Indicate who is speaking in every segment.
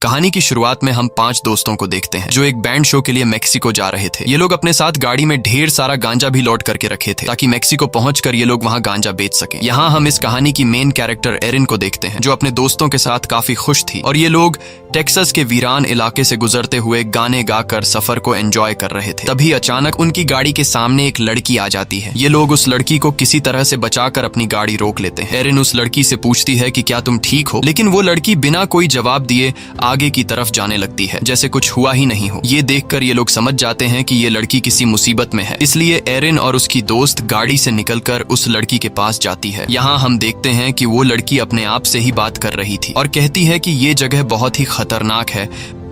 Speaker 1: कहानी की शुरुआत में हम 5 दोस्तों को देखते हैं जो एक बैंड शो के लिए मेक्सिको जा रहे थे। ये लोग अपने साथ गाड़ी में ढेर सारा गांजा भी लोड करके रखे थे ताकि मेक्सिको पहुंचकर ये लोग वहां गांजा बेच सकें। यहाँ हम इस कहानी की मेन कैरेक्टर एरिन को देखते हैं जो अपने दोस्तों के साथ काफी खुश थी और ये लोग टेक्सास के वीरान इलाके से गुजरते हुए गाने गाकर सफर को एंजॉय कर रहे थे। तभी अचानक उनकी गाड़ी के सामने एक लड़की आ जाती है। ये लोग उस लड़की को किसी तरह से बचाकर अपनी गाड़ी रोक लेते हैं। एरिन उस लड़की से पूछती है कि क्या तुम ठीक हो, लेकिन वो लड़की बिना कोई जवाब दिए आगे की तरफ जाने लगती है जैसे कुछ हुआ ही नहीं हो। ये देखकर ये लोग समझ जाते हैं कि ये लड़की किसी मुसीबत में है, इसलिए एरिन और उसकी दोस्त गाड़ी से निकलकर उस लड़की के पास जाती है। यहाँ हम देखते हैं कि वो लड़की अपने आप से ही बात कर रही थी और कहती है कि ये जगह बहुत ही खतरनाक है,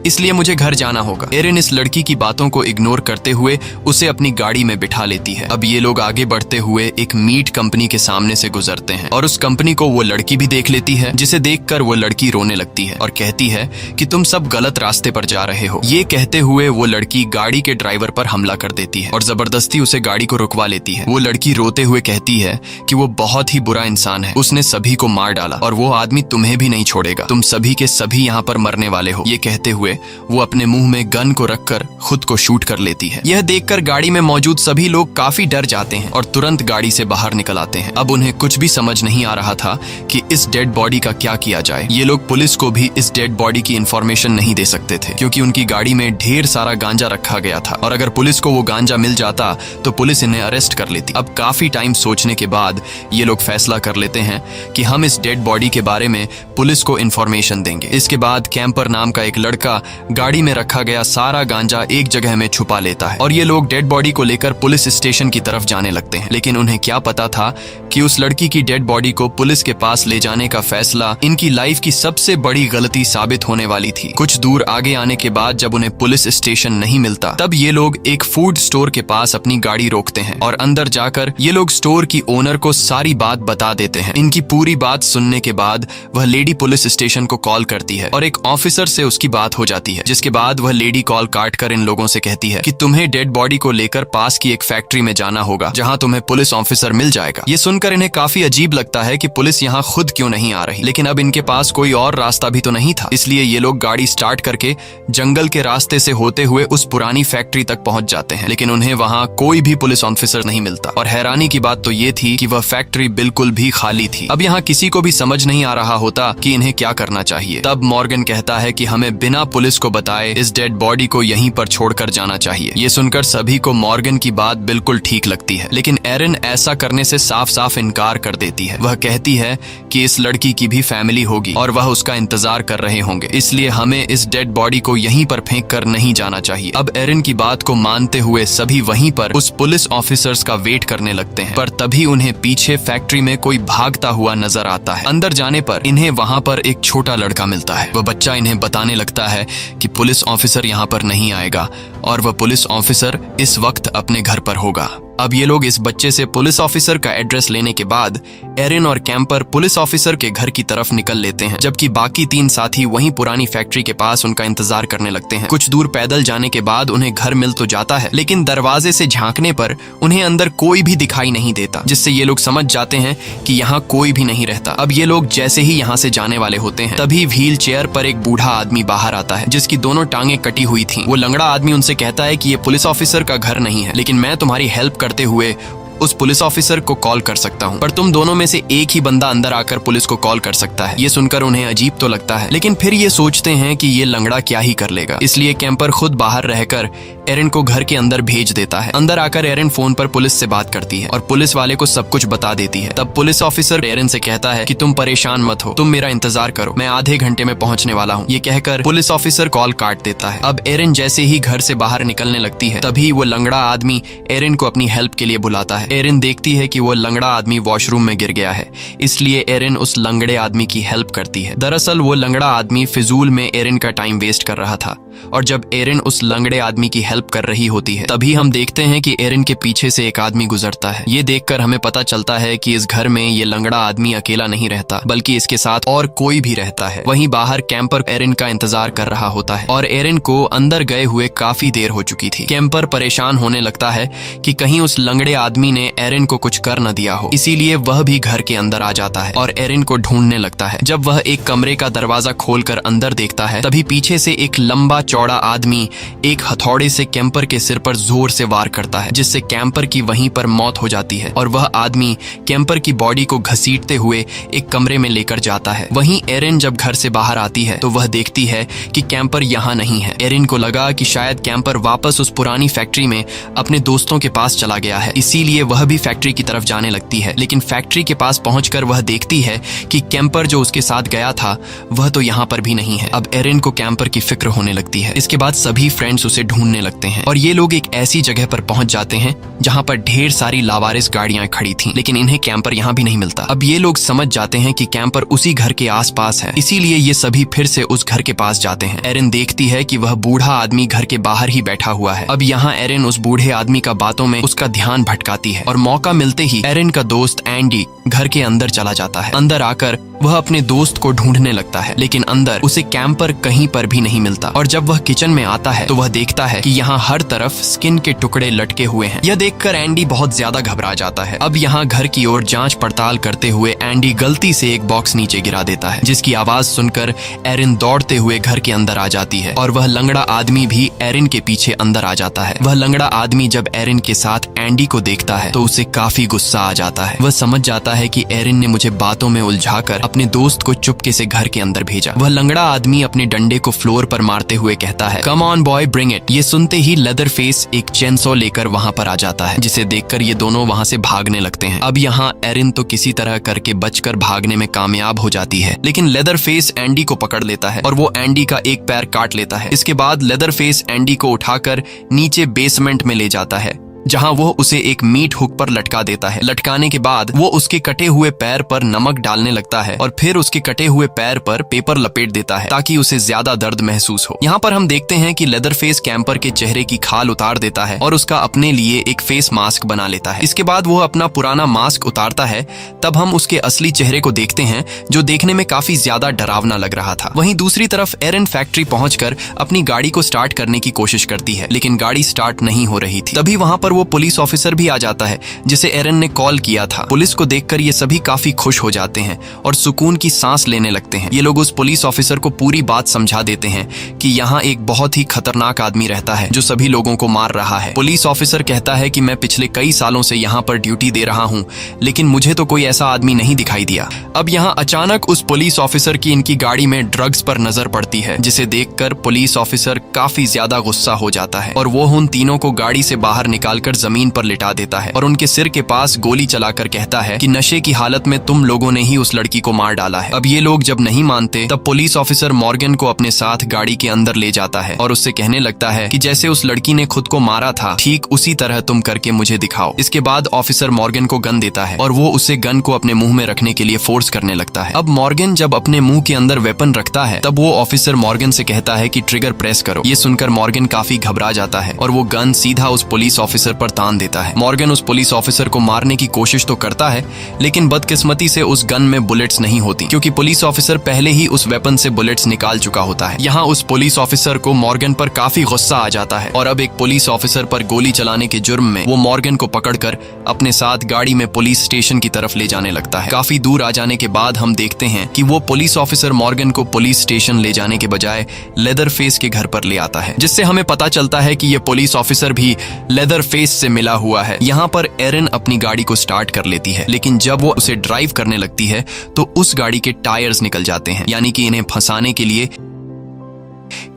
Speaker 1: इसलिए मुझे घर जाना होगा। एरिन इस लड़की की बातों को इग्नोर करते हुए उसे अपनी गाड़ी में बिठा लेती है। अब ये लोग आगे बढ़ते हुए एक मीट कंपनी के सामने से गुजरते हैं और उस कंपनी को वो लड़की भी देख लेती है, जिसे देखकर वो लड़की रोने लगती है और कहती है कि तुम सब गलत रास्ते पर जा रहे हो। ये कहते हुए वो लड़की गाड़ी के ड्राइवर पर हमला कर देती है और जबरदस्ती उसे गाड़ी को रुकवा लेती है। वो लड़की रोते हुए कहती है कि वो बहुत ही बुरा इंसान है, उसने सभी को मार डाला और वो आदमी तुम्हें भी नहीं छोड़ेगा, तुम सभी के सभी यहाँ पर मरने वाले हो। ये कहते हुए वो अपने मुंह में गन को रखकर खुद को शूट कर लेती है। यह देखकर गाड़ी में मौजूद सभी लोग काफी डर जाते हैं और तुरंत गाड़ी से बाहर निकल आते हैं। अब उन्हें कुछ भी समझ नहीं आ रहा था कि इस डेड बॉडी का क्या किया जाए। ये लोग पुलिस को भी इस डेड बॉडी की इंफॉर्मेशन नहीं दे सकते थे क्योंकि उनकी गाड़ी में ढेर सारा गांजा रखा गया था और अगर पुलिस को वो गांजा मिल जाता तो पुलिस इन्हें अरेस्ट कर लेती। अब काफी टाइम सोचने के बाद ये लोग फैसला कर लेते हैं कि हम इस डेड बॉडी के बारे में पुलिस को इंफॉर्मेशन देंगे। इसके बाद कैंपर नाम का एक लड़का गाड़ी में रखा गया सारा गांजा एक जगह में छुपा लेता है और ये लोग डेड बॉडी को लेकर पुलिस स्टेशन की तरफ जाने लगते हैं। लेकिन उन्हें क्या पता था कि उस लड़की की डेड बॉडी को पुलिस के पास ले जाने का फैसला इनकी लाइफ की सबसे बड़ी गलती साबित होने वाली थी। कुछ दूर आगे आने के बाद जब उन्हें पुलिस स्टेशन नहीं मिलता तब ये लोग एक फूड स्टोर के पास अपनी गाड़ी रोकते हैं और अंदर जाकर ये लोग स्टोर की ओनर को सारी बात बता देते हैं। इनकी पूरी बात सुनने के बाद वह लेडी पुलिस स्टेशन को कॉल करती है और एक ऑफिसर से उसकी बात हो जाती है, जिसके बाद वह लेडी कॉल काट कर इन लोगों से कहती है कि तुम्हें डेड बॉडी को लेकर पास की एक फैक्ट्री में जाना होगा जहां तुम्हें पुलिस ऑफिसर मिल जाएगा। ये सुनकर इन्हें काफी अजीब लगता है कि पुलिस यहाँ खुद क्यों नहीं आ रही, लेकिन अब इनके पास कोई और रास्ता भी तो नहीं था, इसलिए ये लोग गाड़ी स्टार्ट करके जंगल के रास्ते से होते हुए उस पुरानी फैक्ट्री तक पहुंच जाते हैं। लेकिन उन्हें वहां कोई भी पुलिस ऑफिसर नहीं मिलता और हैरानी की बात तो ये थी कि वह फैक्ट्री बिल्कुल भी खाली थी। अब यहाँ किसी को भी समझ नहीं आ रहा होता कि इन्हें क्या करना चाहिए। तब मॉर्गन कहता है कि हमें बिना पुलिस को बताए इस डेड बॉडी को यहीं पर छोड़कर जाना चाहिए। ये सुनकर सभी को मॉर्गन की बात बिल्कुल ठीक लगती है, लेकिन एरिन ऐसा करने से साफ साफ इनकार कर देती है। वह कहती है कि इस लड़की की भी फैमिली होगी और वह उसका इंतजार कर रहे होंगे, इसलिए हमें इस डेड बॉडी को यहीं पर फेंक कर नहीं जाना चाहिए। अब एरिन की बात को मानते हुए सभी वहीं पर उस पुलिस ऑफिसर्स का वेट करने लगते हैं, पर तभी उन्हें पीछे फैक्ट्री में कोई भागता हुआ नजर आता है। अंदर जाने पर इन्हें वहां पर एक छोटा लड़का मिलता है। वह बच्चा इन्हें बताने लगता है कि पुलिस ऑफिसर यहाँ पर नहीं आएगा और वह पुलिस ऑफिसर इस वक्त अपने घर पर होगा। अब ये लोग इस बच्चे से पुलिस ऑफिसर का एड्रेस लेने के बाद एरिन और कैंपर पुलिस ऑफिसर के घर की तरफ निकल लेते हैं, जबकि बाकी 3 साथी वहीं पुरानी फैक्ट्री के पास उनका इंतजार करने लगते हैं। कुछ दूर पैदल जाने के बाद उन्हें घर मिल तो जाता है, लेकिन दरवाजे से झांकने पर उन्हें अंदर कोई भी दिखाई नहीं देता, जिससे ये लोग समझ जाते हैं कि यहाँ कोई भी नहीं रहता। अब ये लोग जैसे ही यहाँ से जाने वाले होते हैं तभी व्हील चेयर पर एक बूढ़ा आदमी बाहर आता है जिसकी दोनों टांगे कटी हुई थी। वो लंगड़ा आदमी उनसे कहता है कि ये पुलिस ऑफिसर का घर नहीं है, लेकिन मैं तुम्हारी हेल्प करते हुए उस पुलिस ऑफिसर को कॉल कर सकता हूँ, पर तुम दोनों में से एक ही बंदा अंदर आकर पुलिस को कॉल कर सकता है। ये सुनकर उन्हें अजीब तो लगता है, लेकिन फिर ये सोचते हैं कि ये लंगड़ा क्या ही कर लेगा, इसलिए कैंपर खुद बाहर रहकर एरिन को घर के अंदर भेज देता है। अंदर आकर एरिन फोन पर पुलिस से बात करती है और पुलिस वाले को सब कुछ बता देती है। तब पुलिस ऑफिसर एरिन से कहता है कि तुम परेशान मत हो, तुम मेरा इंतजार करो, मैं आधे घंटे में पहुंचने वाला हूँ। ये कहकर पुलिस ऑफिसर कॉल काट देता है। अब एरिन जैसे ही घर से बाहर निकलने लगती है तभी वो लंगड़ा आदमी एरिन को अपनी हेल्प के लिए बुलाता है। एरिन देखती है कि वो लंगड़ा आदमी वॉशरूम में गिर गया है, इसलिए एरिन उस लंगड़े आदमी की हेल्प करती है। दरअसल वो लंगड़ा आदमी फिजूल में एरिन का टाइम वेस्ट कर रहा था। और जब एरिन उस लंगड़े आदमी की हेल्प कर रही होती है तभी हम देखते हैं कि एरिन के पीछे से एक आदमी गुजरता है। ये देखकर हमें पता चलता है कि इस घर में ये लंगड़ा आदमी अकेला नहीं रहता बल्कि इसके साथ और कोई भी रहता है। वहीं बाहर कैंपर एरिन का इंतजार कर रहा होता है और एरिन को अंदर गए हुए काफी देर हो चुकी थी। कैंपर परेशान होने लगता है कि कहीं उस लंगड़े आदमी ने एरिन को कुछ कर न दिया हो, इसीलिए वह भी घर के अंदर आ जाता है और एरिन को ढूंढने लगता है। जब वह एक कमरे का दरवाजा खोलकर अंदर देखता है तभी पीछे से एक लंबा चौड़ा आदमी एक हथौड़े से कैंपर के सिर पर जोर से वार करता है, जिससे कैंपर की वहीं पर मौत हो जाती है और वह आदमी कैंपर की बॉडी को घसीटते हुए एक कमरे में लेकर जाता है। वहीं एरिन जब घर से बाहर आती है तो वह देखती है कि कैंपर यहाँ नहीं है। एरिन को लगा कि शायद कैंपर वापस उस पुरानी फैक्ट्री में अपने दोस्तों के पास चला गया है, इसीलिए वह भी फैक्ट्री की तरफ जाने लगती है। लेकिन फैक्ट्री के पास पहुंचकर वह देखती है कि कैंपर जो उसके साथ गया था वह तो यहाँ पर भी नहीं है। अब एरिन को कैंपर की फिक्र होने लगती है। इसके बाद सभी फ्रेंड्स उसे ढूंढने लगते हैं और ये लोग एक ऐसी जगह पर पहुंच जाते हैं जहां पर ढेर सारी लावारिस गाड़ियां खड़ी थीं, लेकिन इन्हें कैंपर यहां भी नहीं मिलता। अब ये लोग समझ जाते हैं कि कैंपर उसी घर के आसपास है, इसीलिए ये सभी फिर से उस घर के पास जाते हैं। एरिन देखती है कि वह बूढ़ा आदमी घर के बाहर ही बैठा हुआ है। अब यहाँ एरिन उस बूढ़े आदमी का बातों में उसका ध्यान भटकाती है और मौका मिलते ही एरिन का दोस्त एंडी घर के अंदर चला जाता है। अंदर आकर वह अपने दोस्त को ढूंढने लगता है, लेकिन अंदर उसे कैंपर कहीं पर भी नहीं मिलता। और जब वह किचन में आता है तो वह देखता है कि यहाँ हर तरफ स्किन के टुकड़े लटके हुए हैं। यह देखकर एंडी बहुत ज्यादा घबरा जाता है। अब यहाँ घर की ओर जांच पड़ताल करते हुए एंडी गलती से एक बॉक्स नीचे गिरा देता है, जिसकी आवाज सुनकर एरिन दौड़ते हुए घर के अंदर आ जाती है और वह लंगड़ा आदमी भी एरिन के पीछे अंदर आ जाता है। वह लंगड़ा आदमी जब एरिन के साथ एंडी को देखता है तो उसे काफी गुस्सा आ जाता है। वह समझ जाता है कि एरिन ने मुझे बातों में उलझाकर अपने दोस्त को चुपके से घर के अंदर भेजा। वह लंगड़ा आदमी अपने डंडे को फ्लोर पर मारते हुए कहता है, come on boy bring it. ये सुनते ही लेदर फेस एक चेनसॉ लेकर वहां पर आ जाता है, जिसे देखकर ये दोनों वहां से भागने लगते हैं। अब यहाँ एरिन तो किसी तरह करके बचकर भागने में कामयाब हो जाती है, लेकिन लेदर फेस एंडी को पकड़ लेता है और वो एंडी का एक पैर काट लेता है। इसके बाद लेदर फेस एंडी को उठाकर नीचे बेसमेंट में ले जाता है, जहां वो उसे एक मीट हुक पर लटका देता है। लटकाने के बाद वो उसके कटे हुए पैर पर नमक डालने लगता है और फिर उसके कटे हुए पैर पर पेपर लपेट देता है ताकि उसे ज्यादा दर्द महसूस हो। यहाँ पर हम देखते हैं कि लेदर फेस कैंपर के चेहरे की खाल उतार देता है और उसका अपने लिए एक फेस मास्क बना लेता है। इसके बाद वो अपना पुराना मास्क उतारता है, तब हम उसके असली चेहरे को देखते हैं जो देखने में काफी ज्यादा डरावना लग रहा था। वहीं दूसरी तरफ एरिन फैक्ट्री पहुंचकर अपनी गाड़ी को स्टार्ट करने की कोशिश करती है, लेकिन गाड़ी स्टार्ट नहीं हो रही थी। तभी वहां पर वो पुलिस ऑफिसर भी आ जाता है जिसे एरिन ने कॉल किया था। पुलिस को देखकर ये सभी काफी खुश हो जाते हैं और सुकून की सांस लेने लगते हैं। ये लोग उस पुलिस ऑफिसर को पूरी बात समझा देते हैं कि यहाँ एक बहुत ही खतरनाक आदमी रहता है जो सभी लोगों को मार रहा है। पुलिस ऑफिसर कहता है कि मैं पिछले कई सालों से यहाँ पर ड्यूटी दे रहा हूँ, लेकिन मुझे तो कोई ऐसा आदमी नहीं दिखाई दिया। अब यहाँ अचानक उस पुलिस ऑफिसर की इनकी गाड़ी में ड्रग्स पर नजर पड़ती है, जिसे देखकर पुलिस ऑफिसर काफी ज्यादा गुस्सा हो जाता है और वो उन तीनों को गाड़ी से बाहर निकालकर जमीन पर लिटा देता है और उनके सिर के पास गोली चलाकर कहता है कि नशे की हालत में तुम लोगों ने ही उस लड़की को मार डाला है। अब ये लोग जब नहीं मानते तब पुलिस ऑफिसर मॉर्गन को अपने साथ गाड़ी के अंदर ले जाता है और उससे कहने लगता है कि जैसे उस लड़की ने खुद को मारा था ठीक उसी तरह तुम करके मुझे दिखाओ। इसके बाद ऑफिसर मॉर्गन को गन देता है और वो उसे गन को अपने मुंह में रखने के लिए फोर्स करने लगता है। अब मॉर्गन जब अपने मुंह के अंदर वेपन रखता है तब वो ऑफिसर मॉर्गन से कहता है कि ट्रिगर प्रेस करो। ये सुनकर मॉर्गन काफी घबरा जाता है और वो गन सीधा उस पुलिस ऑफिसर पर तान देता है। मॉर्गन उस पुलिस ऑफिसर को मारने की कोशिश तो करता है, लेकिन बदकिस्मती से उस गन में बुलेट्स नहीं होती, क्योंकि पुलिस ऑफिसर पहले ही उस वेपन से बुलेट्स निकाल चुका होता है। यहाँ उस पुलिस ऑफिसर को मॉर्गन पर काफी गुस्सा आ जाता है और अब एक पुलिस ऑफिसर पर गोली चलाने के जुर्म में वो मॉर्गन को पकड़कर अपने साथ गाड़ी में पुलिस स्टेशन की तरफ ले जाने लगता है। काफी दूर आ जाने के बाद हम देखते हैं कि वो पुलिस ऑफिसर मॉर्गन को पुलिस स्टेशन ले जाने के बजाय लेदर फेस के घर पर ले आता है, जिससे हमें पता चलता है कि ये पुलिस ऑफिसर भी लेदर फेस से मिला हुआ है। यहाँ पर एरिन अपनी गाड़ी को स्टार्ट कर लेती है, लेकिन जब वो उसे ड्राइव करने लगती है तो उस गाड़ी के टायर्स निकल जाते हैं, यानी कि इन्हें फंसाने के लिए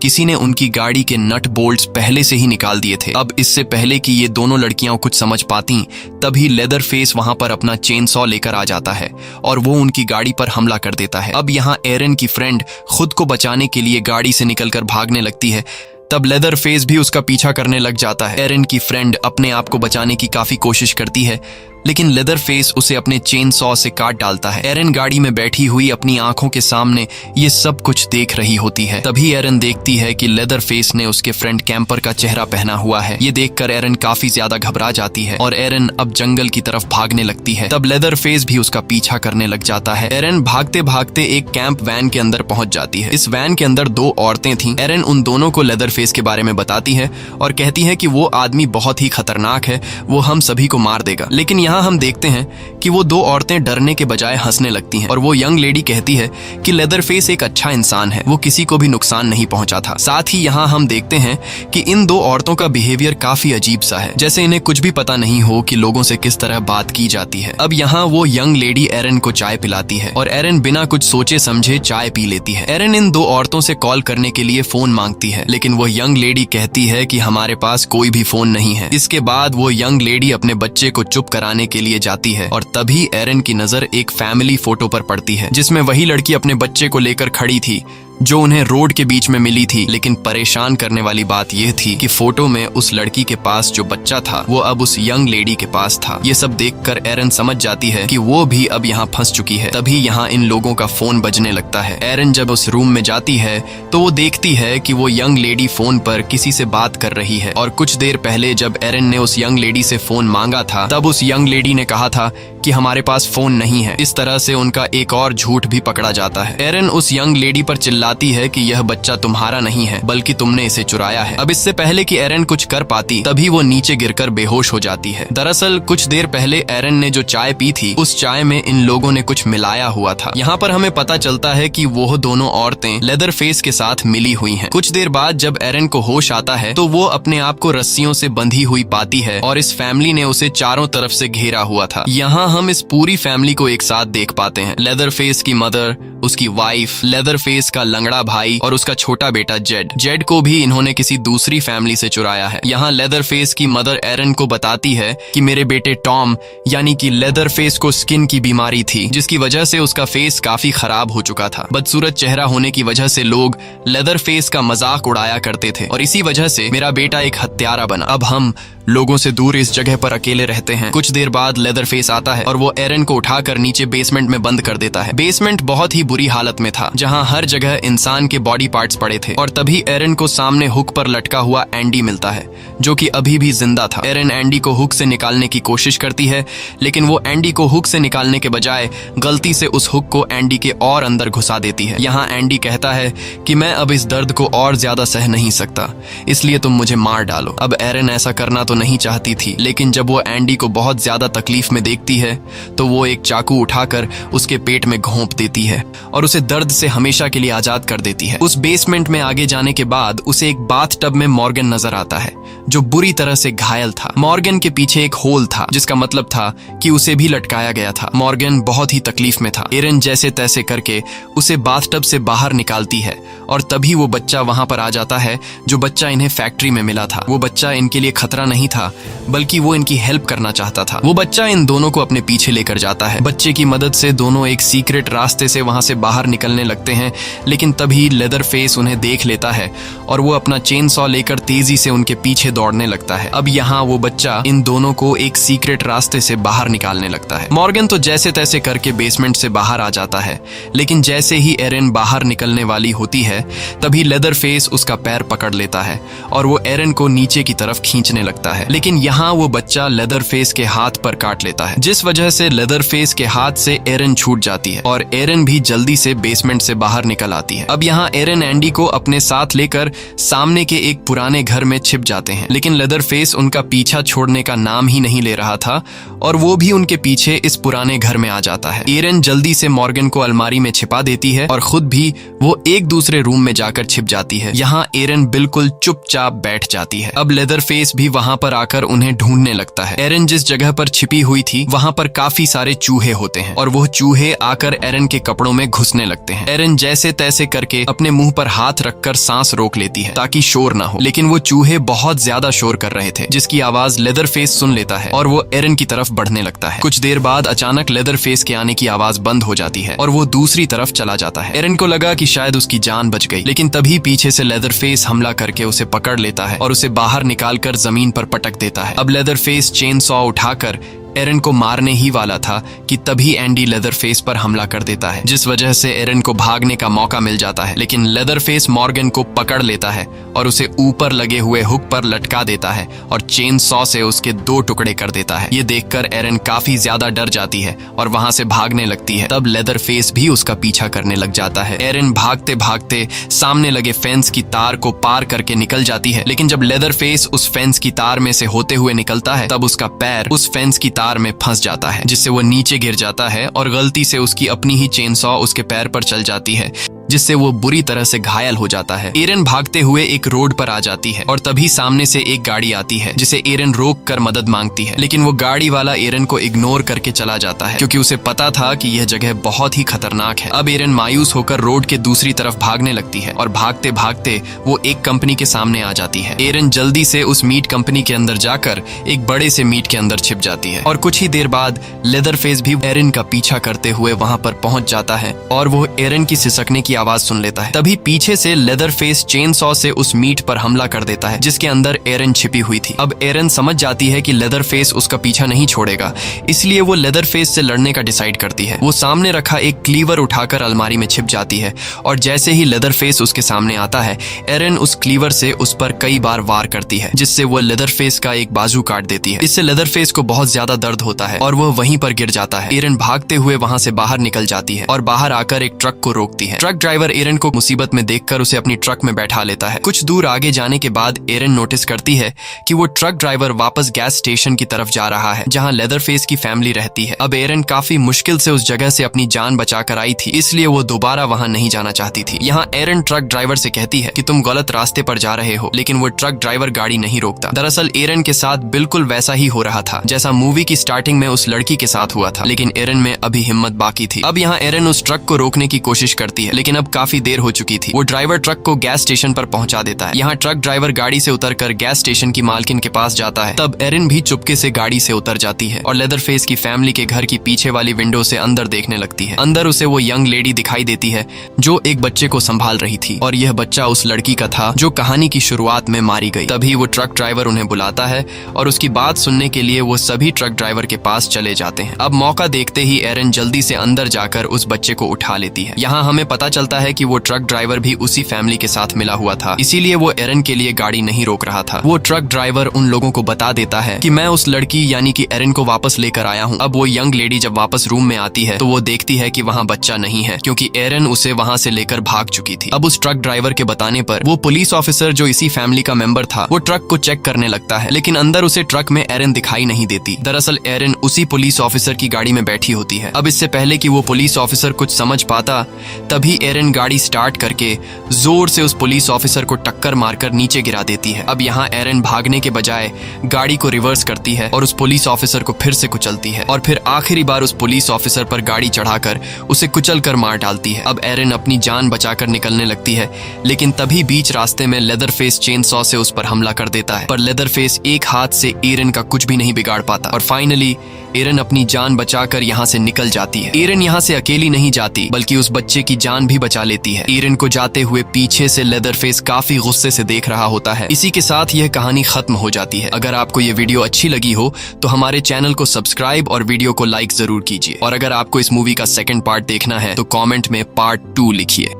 Speaker 1: किसी ने उनकी गाड़ी के नट बोल्ट्स पहले से ही निकाल दिए थे। अब इससे पहले कि ये दोनों लड़कियां कुछ समझ पाती तभी लेदर फेस वहां पर अपना चेनसॉ लेकर आ जाता है और वो उनकी गाड़ी पर हमला कर देता है। अब यहाँ एरिन की फ्रेंड खुद को बचाने के लिए गाड़ी से निकलकर भागने लगती है, तब लेदर फेस भी उसका पीछा करने लग जाता है। एरिन की फ्रेंड अपने आप को बचाने की काफी कोशिश करती है, लेकिन लेदर फेस उसे अपने चेन सॉ से काट डालता है। एरन गाड़ी में बैठी हुई अपनी आंखों के सामने ये सब कुछ देख रही होती है। तभी एरन देखती है कि लेदर फेस ने उसके फ्रेंड कैंपर का चेहरा पहना हुआ है। ये देखकर एरन काफी ज्यादा घबरा जाती है और एरन अब जंगल की तरफ भागने लगती है। तब लेदर फेस भी उसका पीछा करने लग जाता है। एरन भागते भागते एक कैंप वैन के अंदर पहुंच जाती है। इस वैन के अंदर 2 औरतें थीं। एरन उन दोनों को लेदर फेस के बारे में बताती है और कहती है कि वो आदमी बहुत ही खतरनाक है, वो हम सभी को मार देगा। लेकिन यहाँ हम देखते हैं कि वो 2 औरतें डरने के बजाय हंसने लगती हैं और वो यंग लेडी कहती है कि लेदर फेस एक अच्छा इंसान है, वो किसी को भी नुकसान नहीं पहुंचा था। साथ ही यहाँ हम देखते हैं कि इन 2 औरतों का बिहेवियर काफी अजीब सा है, जैसे इन्हें कुछ भी पता नहीं हो कि लोगों से किस तरह बात की जाती है। अब यहाँ वो यंग लेडी एरन को चाय पिलाती है और एरन बिना कुछ सोचे समझे चाय पी लेती है। एरन इन 2 औरतों से कॉल करने के लिए फोन मांगती है, लेकिन वो यंग लेडी कहती है कि हमारे पास कोई भी फोन नहीं है। इसके बाद वो यंग लेडी अपने बच्चे को चुप कराने के लिए जाती है और तभी एरन की नजर एक फैमिली फोटो पर पड़ती है, जिसमें वही लड़की अपने बच्चे को लेकर खड़ी थी जो उन्हें रोड के बीच में मिली थी। लेकिन परेशान करने वाली बात यह थी कि फोटो में उस लड़की के पास जो बच्चा था वो अब उस यंग लेडी के पास था। ये सब देखकर एरन समझ जाती है कि वो भी अब यहाँ फंस चुकी है। तभी यहाँ इन लोगों का फोन बजने लगता है। एरन जब उस रूम में जाती है तो वो देखती है कि वो यंग लेडी फोन पर किसी से बात कर रही है और कुछ देर पहले जब एरन ने उस यंग लेडी से फोन मांगा था तब उस यंग लेडी ने कहा था कि हमारे पास फोन नहीं है। इस तरह से उनका एक और झूठ भी पकड़ा जाता है। एरन उस यंग लेडी पर चिल्लाती है कि यह बच्चा तुम्हारा नहीं है बल्कि तुमने इसे चुराया है। अब इससे पहले कि एरन कुछ कर पाती तभी वो नीचे गिरकर बेहोश हो जाती है। दरअसल कुछ देर पहले एरन ने जो चाय पी थी उस चाय में इन लोगों ने कुछ मिलाया हुआ था। यहाँ पर हमें पता चलता है कि वो दोनों औरतें लेदर फेस के साथ मिली हुई हैं। कुछ देर बाद जब एरन को होश आता है तो वो अपने आप को रस्सियों से बंधी हुई पाती है और इस फैमिली ने उसे चारों तरफ से घेरा हुआ था। यहाँ हम इस पूरी फैमिली को एक साथ देख पाते हैं। लेदर फेस की मदर, उसकी वाइफ, लेदर फेस का लंगड़ा भाई और उसका छोटा बेटा जेड को भी इन्होंने किसी दूसरी फैमिली से चुराया है। यहाँ लेदर फेस की मदर एरन को बताती है कि मेरे बेटे टॉम यानी कि लेदर फेस को स्किन की बीमारी थी जिसकी वजह से उसका फेस काफी खराब हो चुका था। बदसूरत चेहरा होने की वजह से लोग लेदर फेस का मजाक उड़ाया करते थे और इसी वजह से मेरा बेटा एक हत्यारा बना। अब हम लोगों से दूर इस जगह पर अकेले रहते हैं। कुछ देर बाद लेदर फेस आता है और वो एरन को उठाकर नीचे बेसमेंट में बंद कर देता है। बेसमेंट बहुत ही बुरी हालत में था जहां हर जगह इंसान के बॉडी पार्ट्स पड़े थे और तभी एरन को सामने हुक पर लटका हुआ एंडी मिलता है जो कि अभी भी जिंदा था। एरन एंडी को हुक से निकालने की कोशिश करती है लेकिन वो एंडी को हुक से निकालने के बजाय गलती से उस हुक को एंडी के और अंदर घुसा देती है। यहाँ एंडी कहता है कि मैं अब इस दर्द को और ज्यादा सह नहीं सकता, इसलिए तुम मुझे मार डालो। अब एरन ऐसा करना नहीं चाहती थी लेकिन जब वो एंडी को बहुत ज्यादा तकलीफ में देखती है तो वो एक चाकू उठाकर उसके पेट में घोंप देती है और उसे दर्द से हमेशा के लिए आजाद कर देती है। उस बेसमेंट में आगे जाने के बाद उसे एक बाथटब में मॉर्गन नजर आता है जो बुरी तरह से घायल था। मॉर्गन के पीछे एक होल था जिसका मतलब था कि उसे भी लटकाया गया था। मॉर्गन बहुत ही तकलीफ में था। एरन जैसे तैसे करके उसे बाथटब से बाहर निकालती है और तभी वो बच्चा वहां पर आ जाता है जो बच्चा इन्हें फैक्ट्री में मिला था। वो बच्चा इनके लिए खतरा नहीं था बल्कि वो इनकी हेल्प करना चाहता था। वो बच्चा इन दोनों को अपने पीछे लेकर जाता है। बच्चे की मदद से दोनों एक सीक्रेट रास्ते से वहां से बाहर निकलने लगते हैं लेकिन तभी लेदर फेस उन्हें देख लेता है और वो अपना चेन सॉ लेकर तेजी से उनके पीछे दौड़ने लगता है। अब यहाँ वो बच्चा इन दोनों को एक सीक्रेट रास्ते से बाहर निकालने लगता है। मॉर्गन तो जैसे तैसे करके बेसमेंट से बाहर आ जाता है लेकिन जैसे ही एरन बाहर निकलने वाली होती है तभी लेदर फेस उसका पैर पकड़ लेता है और वो एरन को नीचे की तरफ खींचने लगता है। लेकिन यहाँ वो बच्चा लेदर फेस के हाथ पर काट लेता है जिस वजह से लेदर फेस के हाथ से एरन छूट जाती है और एरन भी जल्दी से बेसमेंट से बाहर निकल आती है। अब यहाँ एरन एंडी को अपने साथ लेकर सामने के एक पुराने घर में छिप जाते हैं लेकिन लेदर फेस उनका पीछा छोड़ने का नाम ही नहीं ले रहा था और वो भी उनके पीछे इस पुराने घर में आ जाता है। एरन जल्दी से मॉर्गन को अलमारी में छिपा देती है और खुद भी वो एक दूसरे रूम में जाकर छिप जाती है। यहाँ एरन बिल्कुल चुपचाप बैठ जाती है। अब लेदर फेस भी वहाँ पर आकर उन्हें ढूंढने लगता है। एरन जिस जगह पर छिपी हुई थी वहाँ पर काफी सारे चूहे होते हैं और वो चूहे आकर एरन के कपड़ों में घुसने लगते हैं। एरन जैसे तैसे करके अपने मुंह पर हाथ रखकर सांस रोक लेती है ताकि शोर ना हो लेकिन वो चूहे बहुत ज्यादा शोर कर रहे थे जिसकी आवाज लेदर फेस सुन लेता है और वो एरन की तरफ बढ़ने लगता है। कुछ देर बाद अचानक लेदर फेस के आने की आवाज बंद हो जाती है और वो दूसरी तरफ चला जाता है। एरन को लगा कि शायद उसकी जान बच गई लेकिन तभी पीछे से लेदर फेस हमला करके उसे पकड़ लेता है और उसे बाहर निकालकर जमीन पर पटक देता है। अब लेदर फेस चेन सॉ उठाकर एरन को मारने ही वाला था कि तभी एंडी लेदरफेस पर हमला कर देता है, जिस वजह से एरन को भागने का मौका मिल जाता है। लेकिन लेदरफेस मॉर्गन को पकड़ लेता है और उसे ऊपर लगे हुए हुक पर लटका देता है और चेन सॉ से उसके 2 टुकड़े कर देता है। ये देखकर एरन काफी ज्यादा डर जाती है और वहां से भागने लगती है। तब लेदरफेस भी उसका पीछा करने लग जाता है। एरन भागते भागते सामने लगे फेंस की तार को पार करके निकल जाती है, लेकिन जब लेदरफेस उस फेंस की तार में से होते हुए निकलता है तब उसका पैर उस फेंस की तार में फंस जाता है, जिससे वो नीचे गिर जाता है और गलती से उसकी अपनी ही चेन सॉ उसके पैर पर चल जाती है, जिससे वो बुरी तरह से घायल हो जाता है। एरन भागते हुए एक रोड पर आ जाती है और तभी सामने से एक गाड़ी आती है, जिसे एरन रोक कर मदद मांगती है, लेकिन वो गाड़ी वाला एरन को इग्नोर करके चला जाता है, क्योंकि उसे पता था कि यह जगह बहुत ही खतरनाक है। अब एरन मायूस होकर रोड के दूसरी तरफ भागने लगती है और भागते भागते वो एक कंपनी के सामने आ जाती है। एरन जल्दी से उस मीट कंपनी के अंदर जाकर एक बड़े से मीट के अंदर छिप जाती है और कुछ ही देर बाद लेदरफेस भी एरन का पीछा करते हुए वहां पर पहुंच जाता है और वो एरन की सिसकने की आवाज सुन लेता है। तभी पीछे से लेदरफेस चेन सॉ से उस मीट पर हमला कर देता है, जिसके अंदर एरन छिपी हुई थी। अब एरन समझ जाती है कि लेदरफेस उसका पीछा नहीं छोड़ेगा, इसलिए वो लेदरफेस से लड़ने का डिसाइड करती है। वो सामने रखा एक क्लीवर उठाकर अलमारी में छिप जाती है और जैसे ही लेदरफेस उसके सामने आता है, एरन उस क्लीवर से उस पर कई बार वार करती है, जिससे वो लेदरफेस का एक बाजू काट देती है। इससे लेदरफेस को बहुत ज्यादा दर्द होता है और वह वहीं पर गिर जाता है। एरन भागते हुए वहां से बाहर निकल जाती है और बाहर आकर एक ट्रक को रोकती है। ट्रक ड्राइवर एरन को मुसीबत में देखकर उसे अपनी ट्रक में बैठा लेता है। कुछ दूर आगे जाने के बाद एरन नोटिस करती है कि वो ट्रक ड्राइवर वापस गैस स्टेशन की तरफ जा रहा है, जहां लेदरफेस की फैमिली रहती है। अब एरन काफी मुश्किल से उस जगह से अपनी जान बचाकर आई थी, इसलिए वो दोबारा वहां नहीं जाना चाहती थी। यहाँ एरन ट्रक ड्राइवर से कहती है कि तुम गलत रास्ते पर जा रहे हो, लेकिन वो ट्रक ड्राइवर गाड़ी नहीं रोकता। दरअसल एरन के साथ बिल्कुल वैसा ही हो रहा था जैसा मूवी की स्टार्टिंग में उस लड़की के साथ हुआ था, लेकिन एरन में अभी हिम्मत बाकी थी। अब यहाँ एरन उस ट्रक को रोकने की कोशिश करती है, लेकिन अब काफी देर हो चुकी थी। वो ड्राइवर ट्रक को गैस स्टेशन पर पहुंचा देता है। यहाँ ट्रक ड्राइवर गाड़ी से उतरकर गैस स्टेशन की मालकिन के पास जाता है। तब एरन भी चुपके से गाड़ी से उतर जाती है और लेदरफेस की फैमिली के घर की पीछे वाली विंडो से अंदर देखने लगती है। अंदर उसे वो यंग लेडी दिखाई देती है जो एक बच्चे को संभाल रही थी और यह बच्चा उस लड़की का था जो कहानी की शुरुआत में मारी गई। तभी वो ट्रक ड्राइवर उन्हें बुलाता है और उसकी बात सुनने के लिए वो सभी ट्रक ड्राइवर के पास चले जाते हैं। अब मौका देखते ही एरन जल्दी से अंदर जाकर उस बच्चे को उठा लेती है। यहाँ हमें पता चलता है कि वो ट्रक ड्राइवर भी उसी फैमिली के साथ मिला हुआ था, इसीलिए वो एरन के लिए गाड़ी नहीं रोक रहा था। वो ट्रक ड्राइवर उन लोगों को बता देता है कि मैं उस लड़की यानी कि एरन को वापस लेकर आया हूँ। अब वो यंग लेडी जब वापस रूम में आती है तो वो देखती है कि वहाँ बच्चा नहीं है, क्योंकि एरन उसे वहाँ से लेकर भाग चुकी थी। अब उस ट्रक ड्राइवर के बताने पर वो पुलिस ऑफिसर जो इसी फैमिली का मेंबर था, वो ट्रक को चेक करने लगता है, लेकिन अंदर उसे ट्रक में एरन दिखाई नहीं देती। दरअसल एरन उसी पुलिस ऑफिसर की गाड़ी में बैठी होती है। अब इससे पहले कि वो पुलिस ऑफिसर कुछ समझ पाता, तभी एरन गाड़ी स्टार्ट करके जोर से उस पुलिस ऑफिसर को टक्कर मारकर नीचे गिरा देती है। अब यहाँ एरन भागने के बजाय गाड़ी को रिवर्स करती है और उस पुलिस ऑफिसर को फिर से कुचलती है और फिर आखिरी बार उस पुलिस ऑफिसर पर गाड़ी चढ़ाकर उसे कुचल कर मार डालती है। अब एरन अपनी जान बचाकर निकलने लगती है, लेकिन तभी बीच रास्ते में लेदरफेस चेन सॉ से उस पर हमला कर देता है। पर लेदरफेस एक हाथ से एरन का कुछ भी नहीं बिगाड़ पाता और फाइनली एरन अपनी जान बचाकर यहाँ से निकल जाती है। एरन यहाँ से अकेली नहीं जाती, बल्कि उस बच्चे की जान भी बचा लेती है। एरन को जाते हुए पीछे से लेदरफेस काफी गुस्से से देख रहा होता है। इसी के साथ यह कहानी खत्म हो जाती है। अगर आपको ये वीडियो अच्छी लगी हो तो हमारे चैनल को सब्सक्राइब और वीडियो को लाइक जरूर कीजिए, और अगर आपको इस मूवी का सेकंड पार्ट देखना है तो कमेंट में पार्ट 2 लिखिए।